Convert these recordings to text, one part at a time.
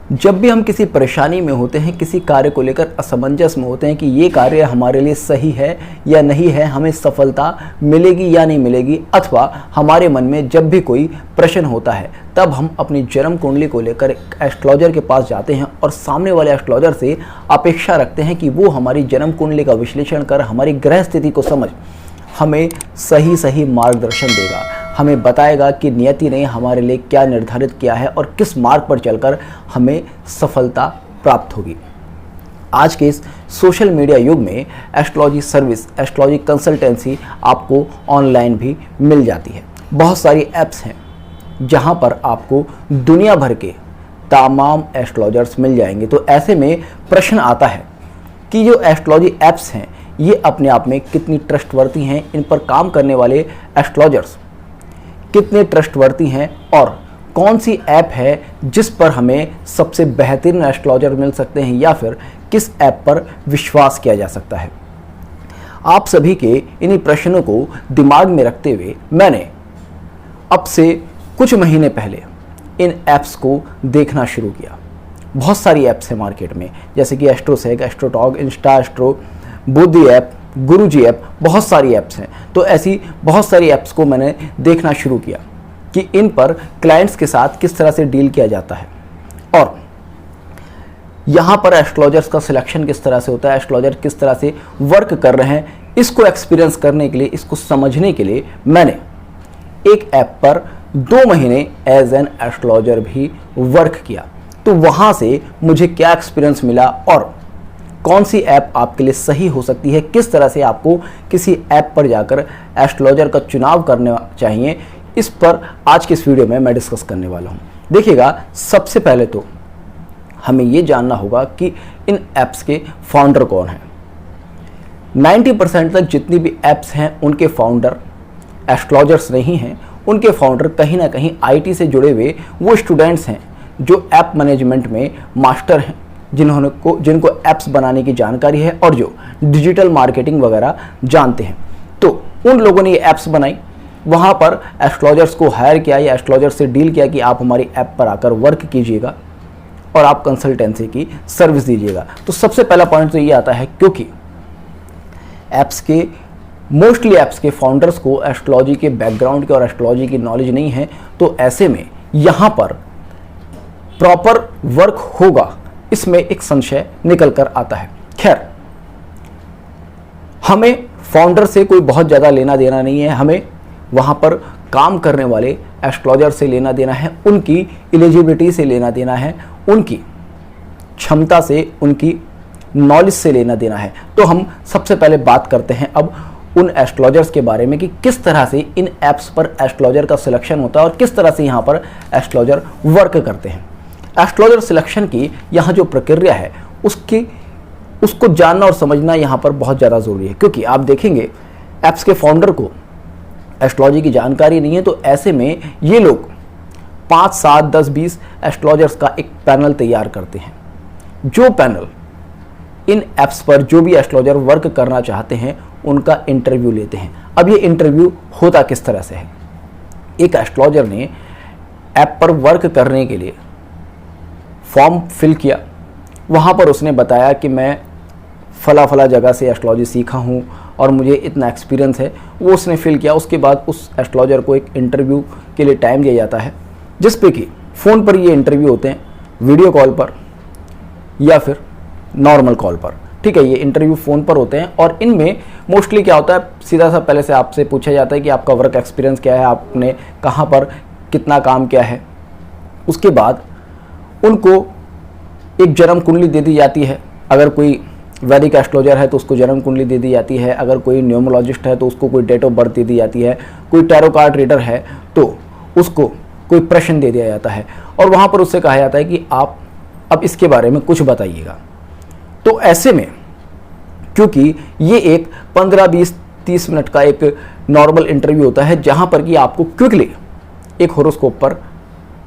जब भी हम किसी परेशानी में होते हैं, किसी कार्य को लेकर असमंजस में होते हैं कि ये कार्य हमारे लिए सही है या नहीं है, हमें सफलता मिलेगी या नहीं मिलेगी, अथवा हमारे मन में जब भी कोई प्रश्न होता है, तब हम अपनी जन्म कुंडली को लेकर एक एस्ट्रोलॉजर के पास जाते हैं और सामने वाले एस्ट्रोलॉजर से अपेक्षा रखते हैं कि वो हमारी जन्म कुंडली का विश्लेषण कर हमारी ग्रह स्थिति को समझ हमें सही मार्गदर्शन देगा, हमें बताएगा कि नियति ने हमारे लिए क्या निर्धारित किया है और किस मार्ग पर चलकर हमें सफलता प्राप्त होगी। आज के इस सोशल मीडिया युग में एस्ट्रोलॉजी सर्विस, एस्ट्रोलॉजी कंसल्टेंसी आपको ऑनलाइन भी मिल जाती है। बहुत सारी ऐप्स हैं जहां पर आपको दुनिया भर के तमाम एस्ट्रोलॉजर्स मिल जाएंगे। तो ऐसे में प्रश्न आता है कि जो एस्ट्रोलॉजी ऐप्स हैं ये अपने आप में कितनी ट्रस्टवर्दी हैं, इन पर काम करने वाले एस्ट्रोलॉजर्स कितने ट्रस्टवर्दी हैं और कौन सी ऐप है जिस पर हमें सबसे बेहतरीन एस्ट्रोलॉजर मिल सकते हैं, या फिर किस ऐप पर विश्वास किया जा सकता है। आप सभी के इन्हीं प्रश्नों को दिमाग में रखते हुए मैंने अब से कुछ महीने पहले इन ऐप्स को देखना शुरू किया। बहुत सारी ऐप्स हैं मार्केट में, जैसे कि एस्ट्रोसेक, एस्ट्रोटॉक, इंस्टा एस्ट्रो, बुद्धि ऐप, गुरुजी ऐप, बहुत सारी ऐप्स हैं। तो ऐसी बहुत सारी ऐप्स को मैंने देखना शुरू किया कि इन पर क्लाइंट्स के साथ किस तरह से डील किया जाता है और यहाँ पर एस्ट्रोलॉजर्स का सिलेक्शन किस तरह से होता है, एस्ट्रोलॉजर किस तरह से वर्क कर रहे हैं। इसको एक्सपीरियंस करने के लिए, इसको समझने के लिए मैंने एक ऐप पर 2 महीने एज एन एस्ट्रोलॉजर भी वर्क किया। तो वहाँ से मुझे क्या एक्सपीरियंस मिला और कौन सी ऐप आपके लिए सही हो सकती है, किस तरह से आपको किसी ऐप पर जाकर एस्ट्रोलॉजर का चुनाव करना चाहिए, इस पर आज के इस वीडियो में मैं डिस्कस करने वाला हूँ। देखिएगा, सबसे पहले तो हमें ये जानना होगा कि इन ऐप्स के फाउंडर कौन हैं। 90% तक जितनी भी ऐप्स हैं उनके फाउंडर एस्ट्रोलॉजर्स नहीं हैं, उनके फाउंडर कहीं ना कहीं आईटी से जुड़े हुए वो स्टूडेंट्स हैं जो ऐप मैनेजमेंट में मास्टर हैं, जिनको ऐप्स बनाने की जानकारी है और जो डिजिटल मार्केटिंग वगैरह जानते हैं। तो उन लोगों ने ये ऐप्स बनाई, वहाँ पर एस्ट्रोलॉजर्स को हायर किया या एस्ट्रोलॉजर से डील किया कि आप हमारी ऐप पर आकर वर्क कीजिएगा और आप कंसल्टेंसी की सर्विस दीजिएगा। तो सबसे पहला पॉइंट तो ये आता है, क्योंकि मोस्टली ऐप्स के फाउंडर्स को एस्ट्रोलॉजी के बैकग्राउंड के और एस्ट्रोलॉजी की नॉलेज नहीं है, तो ऐसे में यहाँ पर प्रॉपर वर्क होगा, इसमें एक संशय निकल कर आता है। खैर, हमें फाउंडर से कोई बहुत ज़्यादा लेना देना नहीं है, हमें वहाँ पर काम करने वाले एस्ट्रोलॉजर से लेना देना है, उनकी एलिजिबिलिटी से लेना देना है, उनकी क्षमता से, उनकी नॉलेज से लेना देना है। तो हम सबसे पहले बात करते हैं अब उन एस्ट्रोलॉजर्स के बारे में कि किस तरह से इन ऐप्स पर एस्ट्रोलॉजर का सिलेक्शन होता है और किस तरह से यहाँ पर एस्ट्रोलॉजर वर्क करते हैं। एस्ट्रोलॉजर सिलेक्शन की यहाँ जो प्रक्रिया है उसको जानना और समझना यहाँ पर बहुत ज़्यादा ज़रूरी है, क्योंकि आप देखेंगे ऐप्स के फाउंडर को एस्ट्रोलॉजी की जानकारी नहीं है, तो ऐसे में ये लोग 5, 7, 10, 20 एस्ट्रोलॉजर्स का एक पैनल तैयार करते हैं। जो पैनल इन ऐप्स पर जो भी एस्ट्रोलॉजर वर्क करना चाहते हैं उनका इंटरव्यू लेते हैं। अब ये इंटरव्यू होता किस तरह से है, एक एस्ट्रोलॉजर ने ऐप पर वर्क करने के लिए फॉर्म फिल किया, वहाँ पर उसने बताया कि मैं फला जगह से एस्ट्रोलॉजी सीखा हूँ और मुझे इतना एक्सपीरियंस है, वो उसने फिल किया। उसके बाद उस एस्ट्रोलॉजर को एक इंटरव्यू के लिए टाइम दिया जाता है, जिस पे कि फ़ोन पर ये इंटरव्यू होते हैं, वीडियो कॉल पर या फिर नॉर्मल कॉल पर। ठीक है, ये इंटरव्यू फ़ोन पर होते हैं और इनमें मोस्टली क्या होता है, सीधा सा पहले से आपसे पूछा जाता है कि आपका वर्क एक्सपीरियंस क्या है, आपने कहाँ पर कितना काम किया है। उसके बाद उनको एक जन्म कुंडली दे दी जाती है। अगर कोई वैदिक एस्ट्रोलॉजर है तो उसको जन्म कुंडली दे दी जाती है, अगर कोई न्यूमरोलॉजिस्ट है तो उसको कोई डेट ऑफ बर्थ दे दी जाती है, कोई टैरो कार्ड रीडर है तो उसको कोई प्रश्न दे दिया जाता है और वहाँ पर उससे कहा जाता है कि आप अब इसके बारे में कुछ बताइएगा। तो ऐसे में क्योंकि ये एक 15, 20, 30 मिनट का एक नॉर्मल इंटरव्यू होता है जहाँ पर कि आपको क्विकली एक होरोस्कोप पर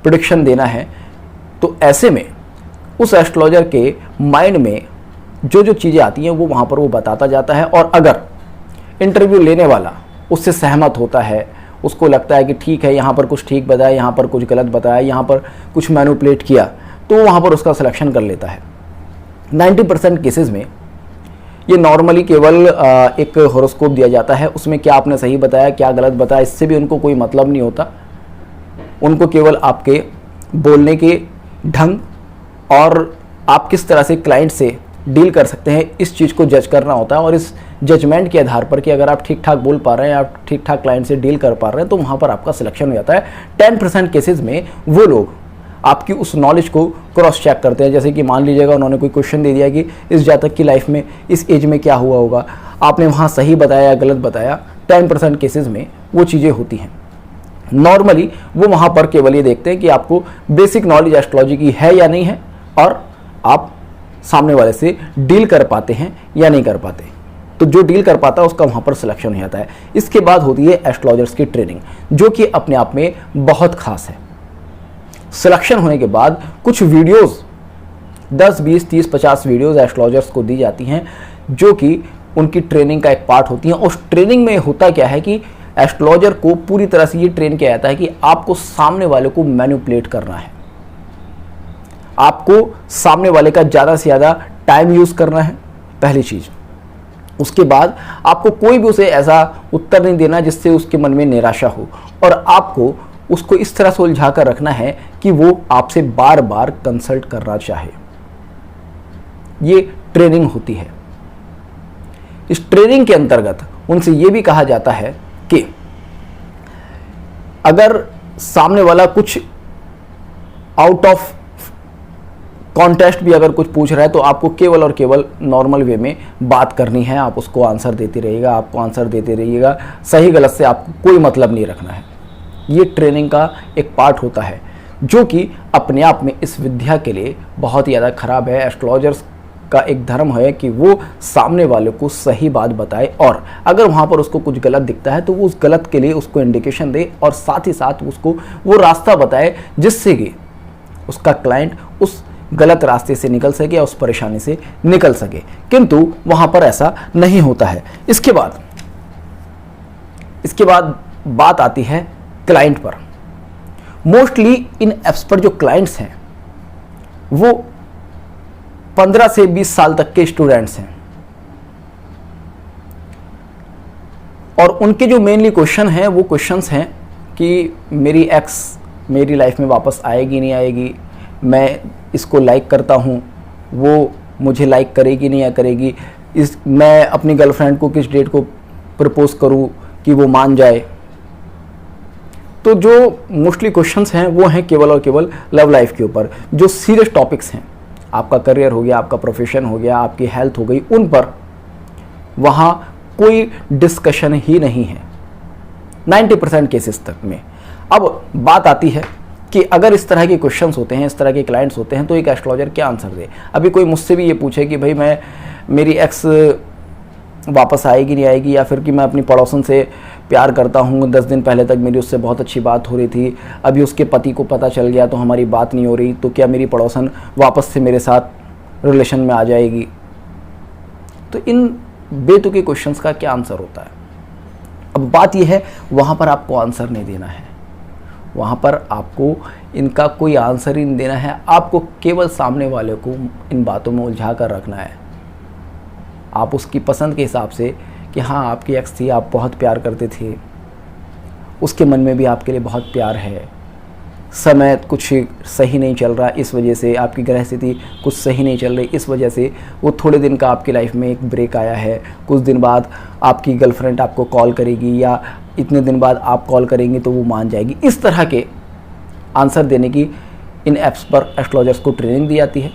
प्रेडिक्शन देना है, तो ऐसे में उस एस्ट्रोलॉजर के माइंड में जो चीज़ें आती हैं वो वहाँ पर वो बताता जाता है। और अगर इंटरव्यू लेने वाला उससे सहमत होता है, उसको लगता है कि ठीक है यहाँ पर कुछ ठीक बताया, यहाँ पर कुछ गलत बताया, यहाँ पर कुछ मैनिपुलेट किया, तो वहाँ पर उसका सिलेक्शन कर लेता है। 90% केसेस में ये नॉर्मली केवल एक हॉरोस्कोप दिया जाता है, उसमें क्या आपने सही बताया क्या गलत बताया इससे भी उनको कोई मतलब नहीं होता। उनको केवल आपके बोलने के ढंग और आप किस तरह से क्लाइंट से डील कर सकते हैं इस चीज़ को जज करना होता है, और इस जजमेंट के आधार पर कि अगर आप ठीक ठाक बोल पा रहे हैं, आप ठीक ठाक क्लाइंट से डील कर पा रहे हैं, तो वहाँ पर आपका सिलेक्शन हो जाता है। 10% केसेस में वो लोग आपकी उस नॉलेज को क्रॉस चेक करते हैं। जैसे कि मान लीजिएगा उन्होंने कोई क्वेश्चन दे दिया कि इस जातक की लाइफ में इस एज में क्या हुआ होगा, आपने वहाँ सही बताया या गलत बताया। 10% केसेस में वो चीज़ें होती हैं। नॉर्मली वो वहाँ पर केवल ये देखते हैं कि आपको बेसिक नॉलेज एस्ट्रोलॉजी की है या नहीं है, और आप सामने वाले से डील कर पाते हैं या नहीं कर पाते। तो जो डील कर पाता है उसका वहाँ पर सिलेक्शन हो जाता है। इसके बाद होती है एस्ट्रोलॉजर्स की ट्रेनिंग, जो कि अपने आप में बहुत खास है। सिलेक्शन होने के बाद कुछ वीडियोस 10, 20, 30, 50 वीडियोस एस्ट्रोलॉजर्स को दी जाती हैं, जो कि उनकी ट्रेनिंग का एक पार्ट होती हैं। उस ट्रेनिंग में होता क्या है कि एस्ट्रोलॉजर को पूरी तरह से ये ट्रेन किया जाता है कि आपको सामने वाले को मैनिपुलेट करना है, आपको सामने वाले का ज़्यादा से ज़्यादा टाइम यूज़ करना है, पहली चीज़। उसके बाद आपको कोई भी उसे ऐसा उत्तर नहीं देना जिससे उसके मन में निराशा हो, और आपको उसको इस तरह से उलझा कर रखना है कि वो आपसे बार बार कंसल्ट करना चाहे। ये ट्रेनिंग होती है। इस ट्रेनिंग के अंतर्गत उनसे ये भी कहा जाता है कि अगर सामने वाला कुछ आउट ऑफ कॉन्टेस्ट भी अगर कुछ पूछ रहा है तो आपको केवल और केवल नॉर्मल वे में बात करनी है, आप उसको आंसर देते रहिएगा, आपको आंसर देते रहिएगा, सही गलत से आपको कोई मतलब नहीं रखना है। ये ट्रेनिंग का एक पार्ट होता है, जो कि अपने आप में इस विद्या के लिए बहुत ही ज़्यादा खराब है। एस्ट्रोलॉजर्स का एक धर्म है कि वो सामने वाले को सही बात बताए, और अगर वहाँ पर उसको कुछ गलत दिखता है तो वो उस गलत के लिए उसको इंडिकेशन दे, और साथ ही साथ उसको वो रास्ता बताए जिससे कि उसका क्लाइंट उस गलत रास्ते से निकल सके या उस परेशानी से निकल सके। किंतु वहाँ पर ऐसा नहीं होता है। इसके बाद बात आती है क्लाइंट पर। मोस्टली इन ऐप्स पर जो क्लाइंट्स हैं वो 15 से 20 साल तक के स्टूडेंट्स हैं, और उनके जो मेनली क्वेश्चन हैं वो क्वेश्चंस हैं कि मेरी एक्स मेरी लाइफ में वापस आएगी नहीं आएगी, मैं इसको लाइक करता हूँ, वो मुझे लाइक करेगी नहीं या करेगी, मैं अपनी गर्लफ्रेंड को किस डेट को प्रपोज करूँ कि वो मान जाए। तो जो मोस्टली क्वेश्चंस हैं वो हैं केवल और केवल लव लाइफ के ऊपर। जो सीरियस टॉपिक्स हैं, आपका करियर हो गया, आपका प्रोफेशन हो गया, आपकी हेल्थ हो गई, उन पर वहाँ कोई डिस्कशन ही नहीं है 90% केसेस तक में। अब बात आती है कि अगर इस तरह के क्वेश्चंस होते हैं, इस तरह के क्लाइंट्स होते हैं, तो एक एस्ट्रोलॉजर क्या आंसर दे। अभी कोई मुझसे भी ये पूछे कि भाई मेरी एक्स वापस आएगी नहीं आएगी, या फिर कि मैं अपनी पड़ोसन से प्यार करता हूँ, 10 दिन पहले तक मेरी उससे बहुत अच्छी बात हो रही थी, अभी उसके पति को पता चल गया तो हमारी बात नहीं हो रही, तो क्या मेरी पड़ोसन वापस से मेरे साथ रिलेशन में आ जाएगी। तो इन बेतुके क्वेश्चंस का क्या आंसर होता है। अब बात यह है, वहाँ पर आपको आंसर नहीं देना है, वहाँ पर आपको इनका कोई आंसर ही नहीं देना है। आपको केवल सामने वाले को इन बातों में उलझा कर रखना है। आप उसकी पसंद के हिसाब से कि हाँ आपकी एक्स थी, आप बहुत प्यार करते थे, उसके मन में भी आपके लिए बहुत प्यार है, समय कुछ सही नहीं चल रहा, इस वजह से आपकी ग्रह स्थिति कुछ सही नहीं चल रही, इस वजह से वो थोड़े दिन का आपकी लाइफ में एक ब्रेक आया है, कुछ दिन बाद आपकी गर्लफ्रेंड आपको कॉल करेगी या इतने दिन बाद आप कॉल करेंगे तो वो मान जाएगी। इस तरह के आंसर देने की इन ऐप्स पर एस्ट्रोलॉजर्स को ट्रेनिंग दी जाती है,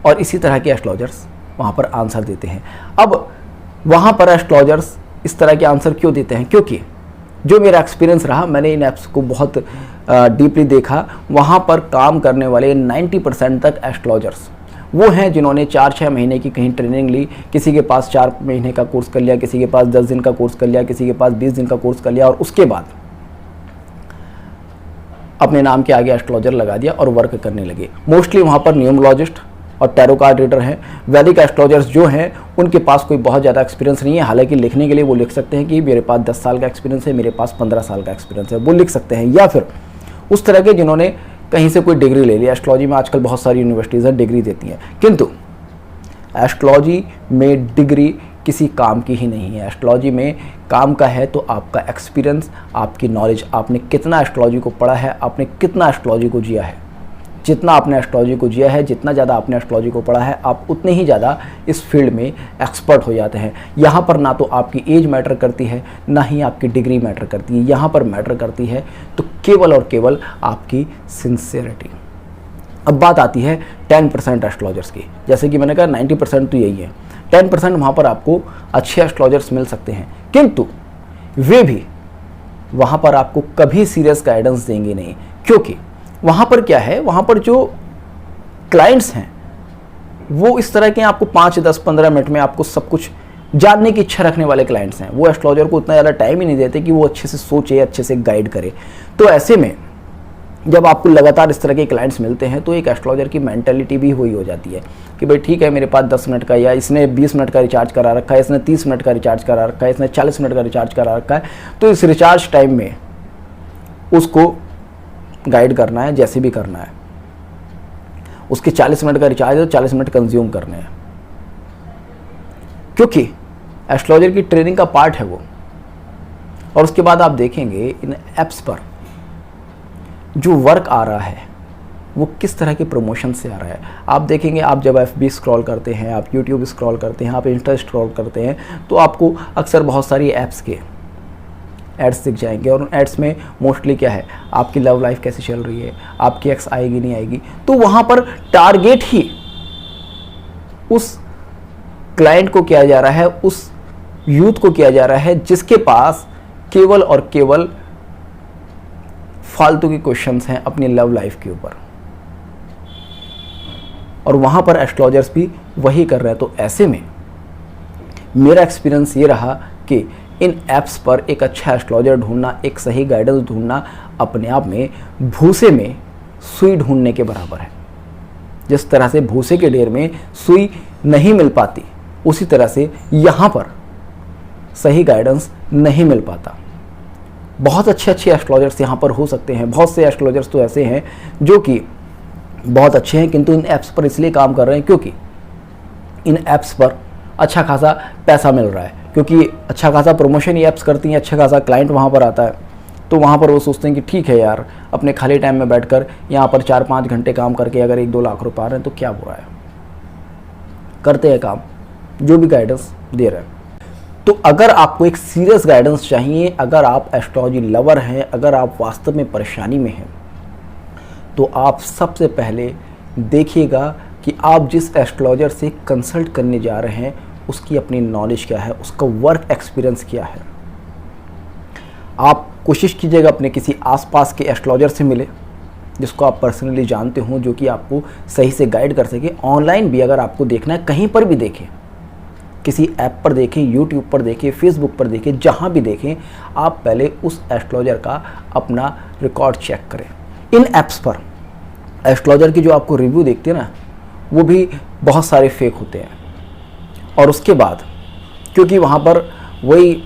और इसी तरह के एस्ट्रोलॉजर्स वहाँ पर आंसर देते हैं। अब वहाँ पर एस्ट्रोलॉजर्स इस तरह के आंसर क्यों देते हैं, क्योंकि जो मेरा एक्सपीरियंस रहा, मैंने इन ऐप्स को बहुत डीपली देखा, वहाँ पर काम करने वाले 90% तक एस्ट्रोलॉजर्स वो हैं जिन्होंने 4-6 महीने की कहीं ट्रेनिंग ली, किसी के पास 4 महीने का कोर्स कर लिया, किसी के पास 10 दिन का कोर्स कर लिया, किसी के पास 20 दिन का कोर्स कर लिया, और उसके बाद अपने नाम के आगे एस्ट्रोलॉजर लगा दिया और वर्क करने लगे। मोस्टली वहाँ पर न्यूमरोलॉजिस्ट और टैरो कार्ड रीडर हैं। वैदिक एस्ट्रोलॉजर्स जो हैं उनके पास कोई बहुत ज़्यादा एक्सपीरियंस नहीं है, हालांकि लिखने के लिए वो लिख सकते हैं कि मेरे पास 10 साल का एक्सपीरियंस है, मेरे पास 15 साल का एक्सपीरियंस है, वो लिख सकते हैं। या फिर उस तरह के जिन्होंने कहीं से कोई डिग्री ले ली। एस्ट्रोलॉजी में आजकल बहुत सारी यूनिवर्सिटीज़ हैं डिग्री देती हैं, किंतु एस्ट्रोलॉजी में डिग्री किसी काम की ही नहीं है। एस्ट्रोलॉजी में काम का है तो आपका एक्सपीरियंस, आपकी नॉलेज, आपने कितना एस्ट्रोलॉजी को पढ़ा है, आपने कितना एस्ट्रोलॉजी को जिया है। जितना आपने एस्ट्रोलॉजी को जिया है, जितना ज़्यादा आपने एस्ट्रोलॉजी को पढ़ा है, आप उतने ही ज़्यादा इस फील्ड में एक्सपर्ट हो जाते हैं। यहाँ पर ना तो आपकी एज मैटर करती है, ना ही आपकी डिग्री मैटर करती है। यहाँ पर मैटर करती है तो केवल और केवल आपकी सिंसियरिटी। अब बात आती है 10% एस्ट्रोलॉजर्स की। जैसे कि मैंने कहा 90% तो यही है, 10% वहाँ पर आपको अच्छे एस्ट्रोलॉजर्स मिल सकते हैं, किंतु वे भी वहाँ पर आपको कभी सीरियस गाइडेंस देंगे नहीं। क्योंकि वहाँ पर क्या है, वहाँ पर जो क्लाइंट्स हैं वो इस तरह के आपको 5, 10, 15 मिनट में आपको सब कुछ जानने की इच्छा रखने वाले क्लाइंट्स हैं। वो एस्ट्रोलॉजर को उतना ज़्यादा टाइम ही नहीं देते कि वो अच्छे से सोचे, अच्छे से गाइड करे। तो ऐसे में जब आपको लगातार इस तरह के क्लाइंट्स मिलते हैं तो एक एस्ट्रोलॉजर की मेंटालिटी भी वही हो जाती है कि भाई ठीक है, मेरे पास 10 मिनट का, या इसने 20 मिनट का रिचार्ज करा रखा है, इसने 30 मिनट का रिचार्ज करा रखा है, इसने 40 मिनट का रिचार्ज करा रखा है, तो इस रिचार्ज टाइम में उसको गाइड करना है, जैसे भी करना है। उसके 40 मिनट का रिचार्ज है तो 40 मिनट कंज्यूम करने हैं, क्योंकि एस्ट्रोलॉजर की ट्रेनिंग का पार्ट है वो। और उसके बाद आप देखेंगे इन ऐप्स पर जो वर्क आ रहा है वो किस तरह के प्रमोशन से आ रहा है। आप देखेंगे, आप जब FB स्क्रॉल करते हैं, आप YouTube स्क्रॉल करते हैं, आप इंस्टा स्क्रॉल करते हैं, तो आपको अक्सर बहुत सारी ऐप्स के एड्स दिख जाएंगे। और उन एड्स में मोस्टली क्या है, आपकी लव लाइफ कैसे चल रही है, आपकी एक्स आएगी नहीं आएगी। तो वहाँ पर टारगेट ही उस क्लाइंट को किया जा रहा है, उस यूथ को किया जा रहा है जिसके पास केवल और केवल फालतू के क्वेश्चंस हैं अपनी लव लाइफ के ऊपर। और वहाँ पर एस्ट्रोलॉजर्स भी वही कर रहे हैं। तो ऐसे में मेरा एक्सपीरियंस ये रहा कि इन ऐप्स पर एक अच्छा एस्ट्रोलॉजर ढूंढना, एक सही गाइडेंस ढूंढना अपने आप में भूसे में सुई ढूंढने के बराबर है। जिस तरह से भूसे के ढेर में सुई नहीं मिल पाती, उसी तरह से यहाँ पर सही गाइडेंस नहीं मिल पाता। बहुत अच्छे एस्ट्रोलॉजर्स यहाँ पर हो सकते हैं। बहुत से एस्ट्रोलॉजर्स तो ऐसे हैं जो कि बहुत अच्छे हैं, किंतु इन ऐप्स पर इसलिए काम कर रहे हैं क्योंकि इन ऐप्स पर अच्छा खासा पैसा मिल रहा है, क्योंकि अच्छा खासा प्रमोशन ये ऐप्स करती हैं, अच्छा खासा क्लाइंट वहाँ पर आता है। तो वहाँ पर वो सोचते हैं कि ठीक है यार, अपने खाली टाइम में बैठकर यहाँ पर 4-5 घंटे काम करके अगर 1-2 लाख रुपए आ रहे हैं तो क्या बुरा है, करते हैं काम, जो भी गाइडेंस दे रहे हैं। तो अगर आपको एक सीरियस गाइडेंस चाहिए, अगर आप एस्ट्रोलॉजी लवर हैं, अगर आप वास्तव में परेशानी में हैं, तो आप सबसे पहले देखिएगा कि आप जिस एस्ट्रोलॉजर से कंसल्ट करने जा रहे हैं उसकी अपनी नॉलेज क्या है, उसका वर्क एक्सपीरियंस क्या है। आप कोशिश कीजिएगा अपने किसी आसपास के एस्ट्रोलॉजर से मिले जिसको आप पर्सनली जानते हो, जो कि आपको सही से गाइड कर सके। ऑनलाइन भी अगर आपको देखना है, कहीं पर भी देखें, किसी ऐप पर देखें, यूट्यूब पर देखें, फेसबुक पर देखें, जहाँ भी देखें, आप पहले उस एस्ट्रोलॉजर का अपना रिकॉर्ड चेक करें। इन ऐप्स पर एस्ट्रोलॉजर की जो आपको रिव्यू देखते हैं ना, वो भी बहुत सारे फेक होते हैं। और उसके बाद क्योंकि वहाँ पर वही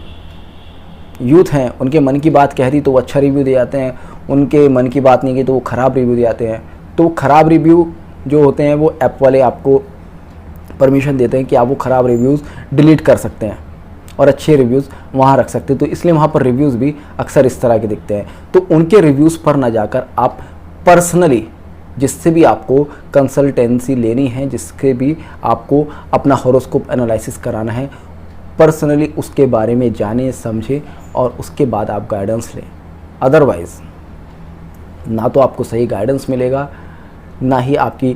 यूथ हैं, उनके मन की बात कह दी तो वो अच्छा रिव्यू दे जाते हैं, उनके मन की बात नहीं की तो वो ख़राब रिव्यू दे जाते हैं। तो ख़राब रिव्यू जो होते हैं वो ऐप वाले आपको परमिशन देते हैं कि आप वो ख़राब रिव्यूज़ डिलीट कर सकते हैं और अच्छे रिव्यूज़ वहाँ रख सकते हैं। तो इसलिए वहाँ पर रिव्यूज़ भी अक्सर इस तरह के दिखते हैं। तो उनके रिव्यूज़ पर ना जाकर आप पर्सनली जिससे भी आपको कंसल्टेंसी लेनी है, जिसके भी आपको अपना हॉरोस्कोप एनालिसिस कराना है, पर्सनली उसके बारे में जाने समझें और उसके बाद आप गाइडेंस लें। अदरवाइज़ ना तो आपको सही गाइडेंस मिलेगा, ना ही आपकी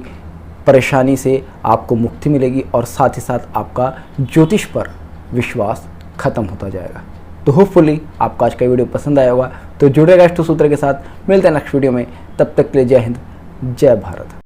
परेशानी से आपको मुक्ति मिलेगी, और साथ ही साथ आपका ज्योतिष पर विश्वास खत्म होता जाएगा। तो होपफुली आपको आज का वीडियो पसंद आया होगा। तो जुड़ेगा अष्टसूत्र के साथ, मिलते हैं नेक्स्ट वीडियो में। तब तक के लिए जय हिंद, जय भारत।